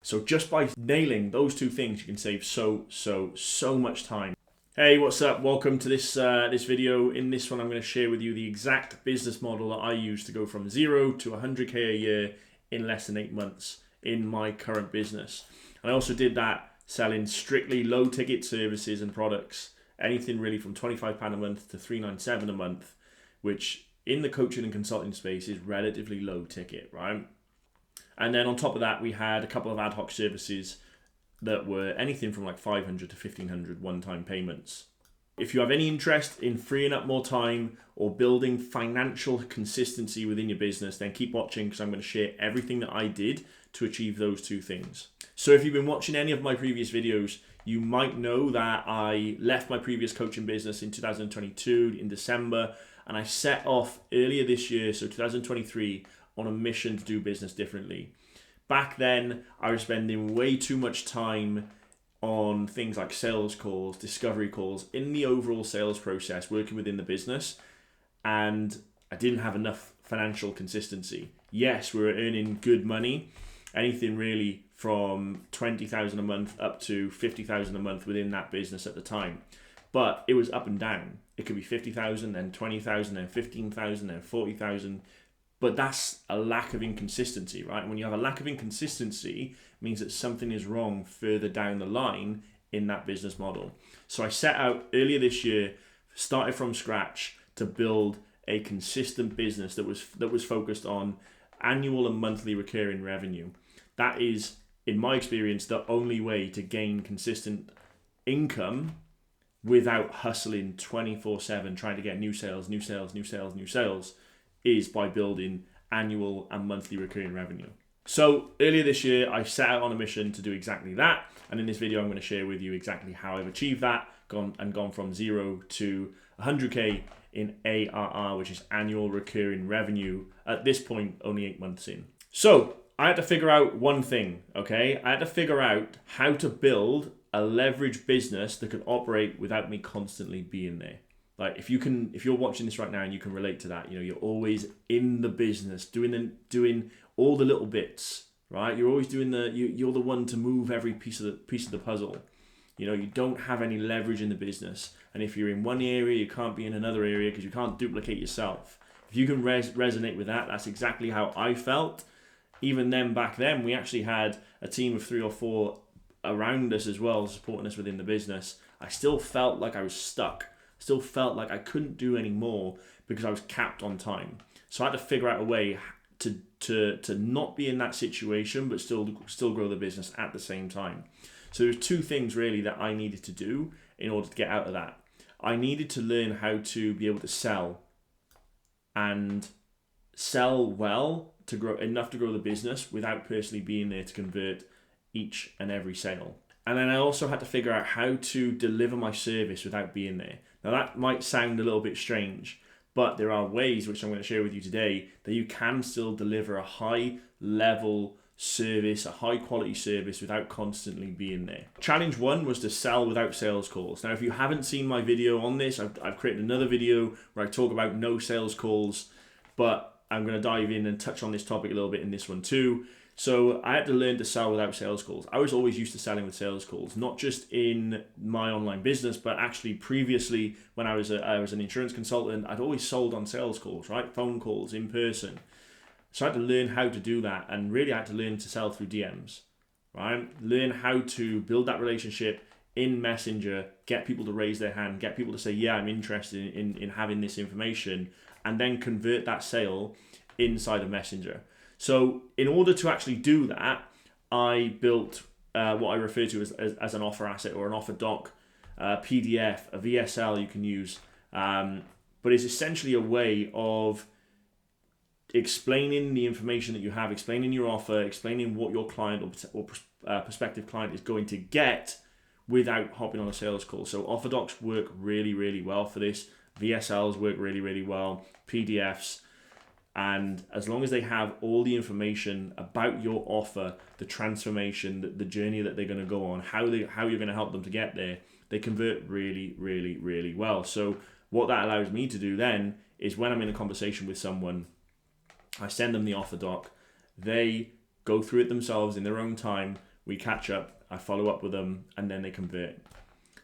So just by nailing those two things, you can save so much time. Hey, what's up? Welcome to this video. In this one, I'm going to share with you the exact business model that I use to go from 0 to 100k a year in less than 8 months in my current business. And I also did that selling strictly low ticket services and products, anything really from £25 a month to $397 a month, which in the coaching and consulting space is relatively low ticket, right? And then on top of that, we had a couple of ad hoc services that were anything from like 500 to 1500 one-time payments. If you have any interest in freeing up more time or building financial consistency within your business, then keep watching because I'm going to share everything that I did to achieve those two things. So if you've been watching any of my previous videos, you might know that I left my previous coaching business in 2022 in December, and I set off earlier this year, so 2023, on a mission to do business differently. Back then, I was spending way too much time on things like sales calls, discovery calls, in the overall sales process, working within the business, and I didn't have enough financial consistency. Yes, we were earning good money, anything really from 20,000 a month up to 50,000 a month within that business at the time. But it was up and down. It could be 50,000, then 20,000, then 15,000, then 40,000. But that's a lack of inconsistency, right? When you have a lack of inconsistency, it means that something is wrong further down the line in that business model. So I set out earlier this year, started from scratch to build a consistent business that was focused on annual and monthly recurring revenue. That is, in my experience, the only way to gain consistent income without hustling 24/7, trying to get new sales, is by building annual and monthly recurring revenue. So earlier this year, I set out on a mission to do exactly that. And in this video, I'm going to share with you exactly how I've achieved that, gone from 0 to 100k in ARR, which is annual recurring revenue, at this point, only 8 months in. So I had to figure out one thing, okay? I had to figure out how to build a leverage business that could operate without me constantly being there. Like if you're watching this right now and you can relate to that, you're always in the business doing all the little bits, right? You're always doing you're the one to move every piece of the puzzle. You don't have any leverage in the business, and if you're in one area, you can't be in another area because you can't duplicate yourself. If you can resonate with that, that's exactly how I felt. Even then, back then, we actually had a team of 3 or 4 around us as well, supporting us within the business. I still felt like I was stuck. Still felt like I couldn't do any more because I was capped on time. So I had to figure out a way to not be in that situation, but still grow the business at the same time. So there's 2 things really that I needed to do in order to get out of that. I needed to learn how to be able to sell and sell well to grow enough to grow the business without personally being there to convert each and every sale. And then I also had to figure out how to deliver my service without being there. Now that might sound a little bit strange, but there are ways, which I'm going to share with you today, that you can still deliver a high level service, a high quality service without constantly being there. Challenge 1 was to sell without sales calls. Now, if you haven't seen my video on this, I've created another video where I talk about no sales calls, but I'm going to dive in and touch on this topic a little bit in this one too. So I had to learn to sell without sales calls. I was always used to selling with sales calls, not just in my online business, but actually previously when I was an insurance consultant, I'd always sold on sales calls, right? Phone calls, in person. So I had to learn how to do that, and really I had to learn to sell through DMs, right? Learn how to build that relationship in Messenger, get people to raise their hand, get people to say, yeah, I'm interested in having this information, and then convert that sale inside of Messenger. So in order to actually do that, I built what I refer to as an offer asset or an offer doc, PDF, a VSL you can use. But it's essentially a way of explaining the information that you have, explaining your offer, explaining what your client or prospective client is going to get without hopping on a sales call. So offer docs work really, really well for this. VSLs work really, really well. PDFs. And as long as they have all the information about your offer, the transformation, the journey that they're going to go on, how you're going to help them to get there, they convert really, really, really well. So what that allows me to do then is when I'm in a conversation with someone, I send them the offer doc, they go through it themselves in their own time, we catch up, I follow up with them, and then they convert.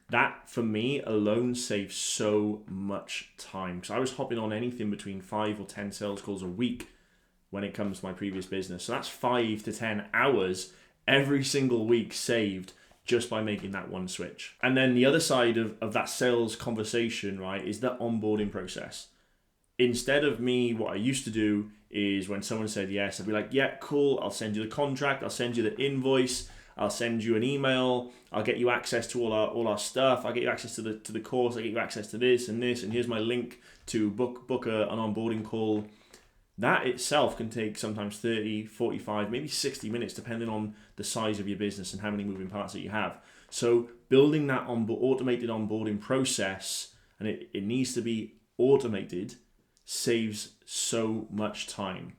That for me alone saves so much time, because I was hopping on anything between 5 or 10 sales calls a week when it comes to my previous business. So that's 5 to 10 hours every single week saved just by making that one switch. And then the other side of that sales conversation, right, is the onboarding process. Instead of me, what I used to do is when someone said yes, I'd be like, yeah, cool, I'll send you the contract, I'll send you the invoice, I'll send you an email, I'll get you access to all our stuff, I'll get you access to the course, I'll get you access to this, and here's my link to book an onboarding call. That itself can take sometimes 30, 45, maybe 60 minutes, depending on the size of your business and how many moving parts that you have. So building that automated onboarding process, and it needs to be automated, saves so much time.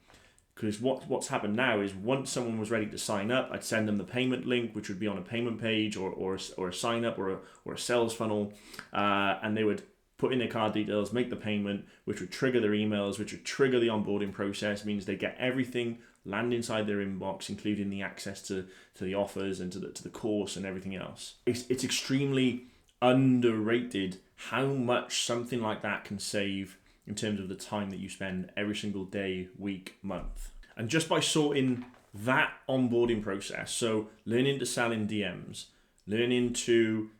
Because what's happened now is once someone was ready to sign up, I'd send them the payment link, which would be on a payment page or a sign up or a sales funnel, and they would put in their card details, make the payment, which would trigger their emails, which would trigger the onboarding process, means they get everything land inside their inbox, including the access to the offers and to the course and everything else. It's extremely underrated how much something like that can save in terms of the time that you spend every single day, week, month. And just by sorting that onboarding process, so learning to sell in DMs, learning to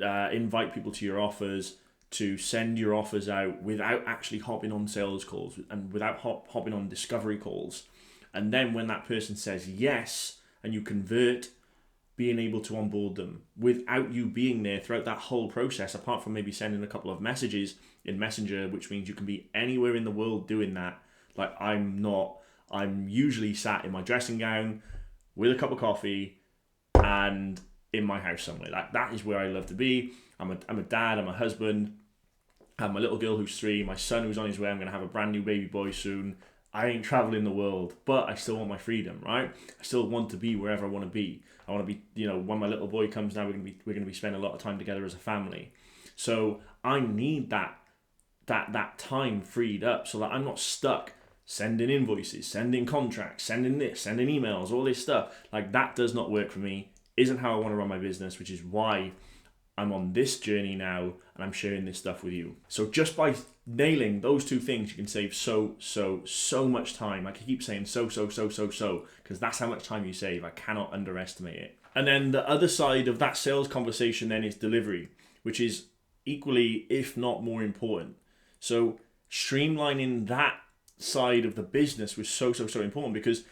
invite people to your offers, to send your offers out without actually hopping on sales calls and without hopping on discovery calls. And then when that person says yes and you convert, being able to onboard them without you being there throughout that whole process, apart from maybe sending a couple of messages in Messenger, which means you can be anywhere in the world doing that. Like I'm usually sat in my dressing gown with a cup of coffee and in my house somewhere. That is where I love to be. I'm a dad, I'm a husband, I have my little girl who's 3, my son who's on his way, I'm going to have a brand new baby boy soon. I ain't traveling the world, but I still want my freedom, right? I still want to be wherever I want to be. I want to be, when my little boy comes now, we're going to be spending a lot of time together as a family. So I need that time freed up so that I'm not stuck sending invoices, sending contracts, sending this, sending emails, all this stuff. Like that does not work for me. Isn't how I want to run my business, which is why I'm on this journey now and I'm sharing this stuff with you. So just by nailing those two things, you can save so much time. I can keep saying so, because that's how much time you save. I cannot underestimate it. And then the other side of that sales conversation then is delivery, which is equally, if not more important. So streamlining that side of the business was so important, because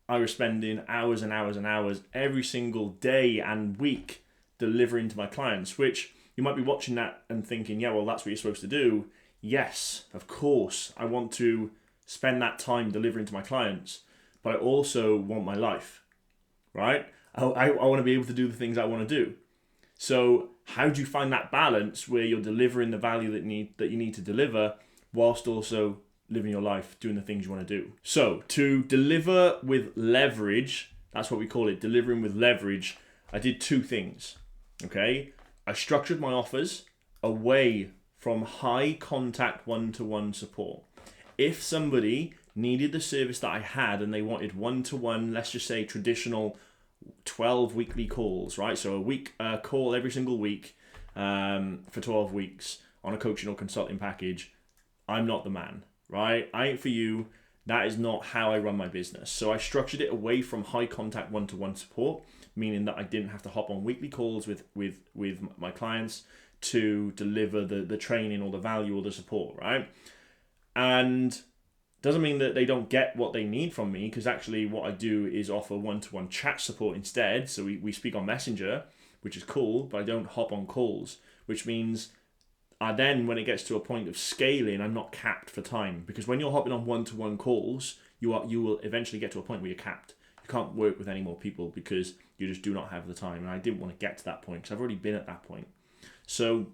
I was spending hours and hours and hours every single day and week delivering to my clients, which you might be watching that and thinking, yeah, well, that's what you're supposed to do. Yes, of course, I want to spend that time delivering to my clients, but I also want my life, right? I want to be able to do the things I want to do. So how do you find that balance where you're delivering the value that you need to deliver whilst also living your life, doing the things you want to do? So to deliver with leverage, that's what we call it, delivering with leverage, I did 2 things. Okay, I structured my offers away from high contact one-to-one support. If somebody needed the service that I had and they wanted one-to-one, let's just say traditional 12 weekly calls, right? So a week call every single week for 12 weeks on a coaching or consulting package, I'm not the man, right? I ain't for you. That is not how I run my business. So I structured it away from high contact one-to-one support, meaning that I didn't have to hop on weekly calls with my clients to deliver the training or the value or the support, right? And doesn't mean that they don't get what they need from me, because actually what I do is offer one-to-one chat support instead. So we speak on Messenger, which is cool, but I don't hop on calls, which means then when it gets to a point of scaling, I'm not capped for time, because when you're hopping on one-to-one calls, you will eventually get to a point where you're capped. You can't work with any more people because you just do not have the time. And I didn't want to get to that point because I've already been at that point. So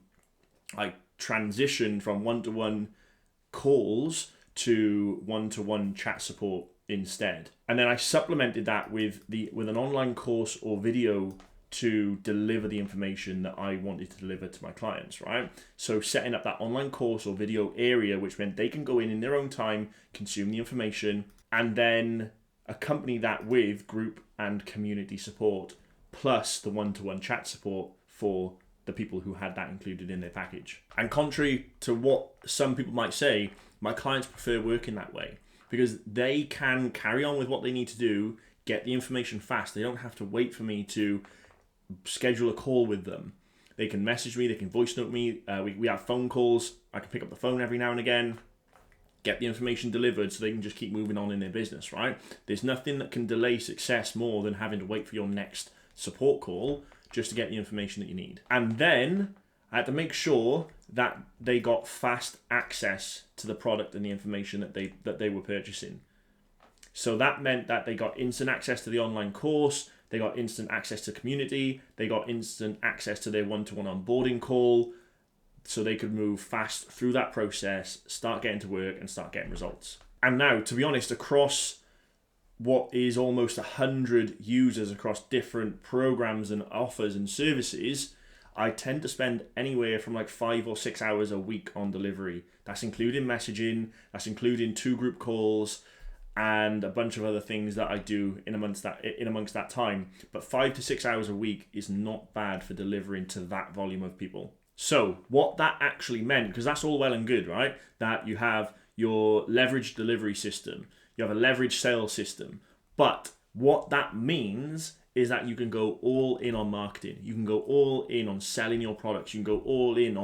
I transitioned from one-to-one calls to one-to-one chat support instead. And then I supplemented that with an online course or video to deliver the information that I wanted to deliver to my clients, right? So setting up that online course or video area, which meant they can go in their own time, consume the information, and then accompany that with group and community support, plus the one-to-one chat support for the people who had that included in their package. And contrary to what some people might say, my clients prefer working that way because they can carry on with what they need to do, get the information fast. They don't have to wait for me to schedule a call with them. They can message me, they can voice note me. We have phone calls. I can pick up the phone every now and again, get the information delivered so they can just keep moving on in their business, right? There's nothing that can delay success more than having to wait for your next support call just to get the information that you need. And then I had to make sure that they got fast access to the product and the information that they were purchasing. So that meant that they got instant access to the online course, they got instant access to community, they got instant access to their one-to-one onboarding call, so they could move fast through that process, start getting to work and start getting results. And now, to be honest, across what is almost 100 users across different programs and offers and services, I tend to spend anywhere from like 5 or 6 hours a week on delivery. That's including messaging, that's including 2 group calls, and a bunch of other things that I do in amongst that time. But 5 to 6 hours a week is not bad for delivering to that volume of people. So what that actually meant, because that's all well and good, right? That you have your leveraged delivery system, you have a leveraged sales system. But what that means is that you can go all in on marketing. You can go all in on selling your products. You can go all in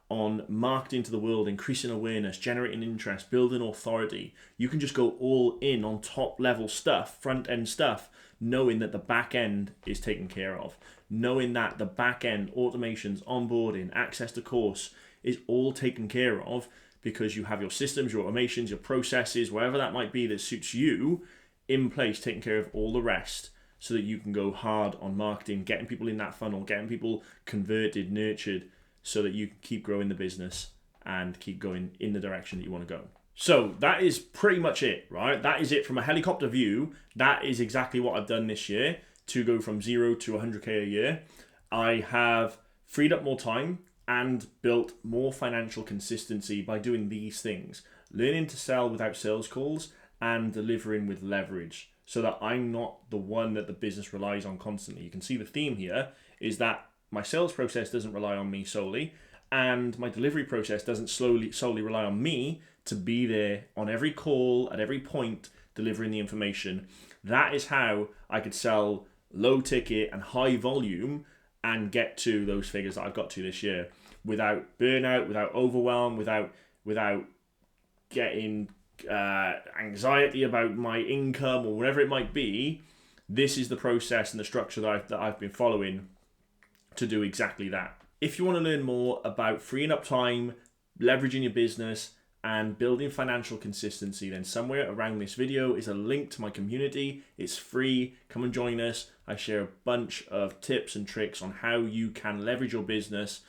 on marketing to the world, increasing awareness, generating interest, building authority. You can just go all in on top level stuff, front end stuff, knowing that the back end is taken care of, knowing that the back end automations, onboarding, access to course is all taken care of because you have your systems, your automations, your processes, whatever that might be that suits you in place, taking care of all the rest so that you can go hard on marketing, getting people in that funnel, getting people converted, nurtured, so that you can keep growing the business and keep going in the direction that you want to go. So that is pretty much it, right? That is it from a helicopter view. That is exactly what I've done this year to go from 0 to 100K a year. I have freed up more time and built more financial consistency by doing these things. Learning to sell without sales calls and delivering with leverage so that I'm not the one that the business relies on constantly. You can see the theme here is that my sales process doesn't rely on me solely, and my delivery process doesn't solely rely on me to be there on every call, at every point, delivering the information. That is how I could sell low ticket and high volume and get to those figures that I've got to this year without burnout, without overwhelm, without getting anxiety about my income or whatever it might be. This is the process and the structure that I've been following to do exactly that. If you want to learn more about freeing up time, leveraging your business, and building financial consistency, then somewhere around this video is a link to my community. It's free. Come and join us. I share a bunch of tips and tricks on how you can leverage your business,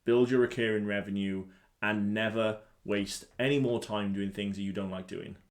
build your recurring revenue, and never waste any more time doing things that you don't like doing.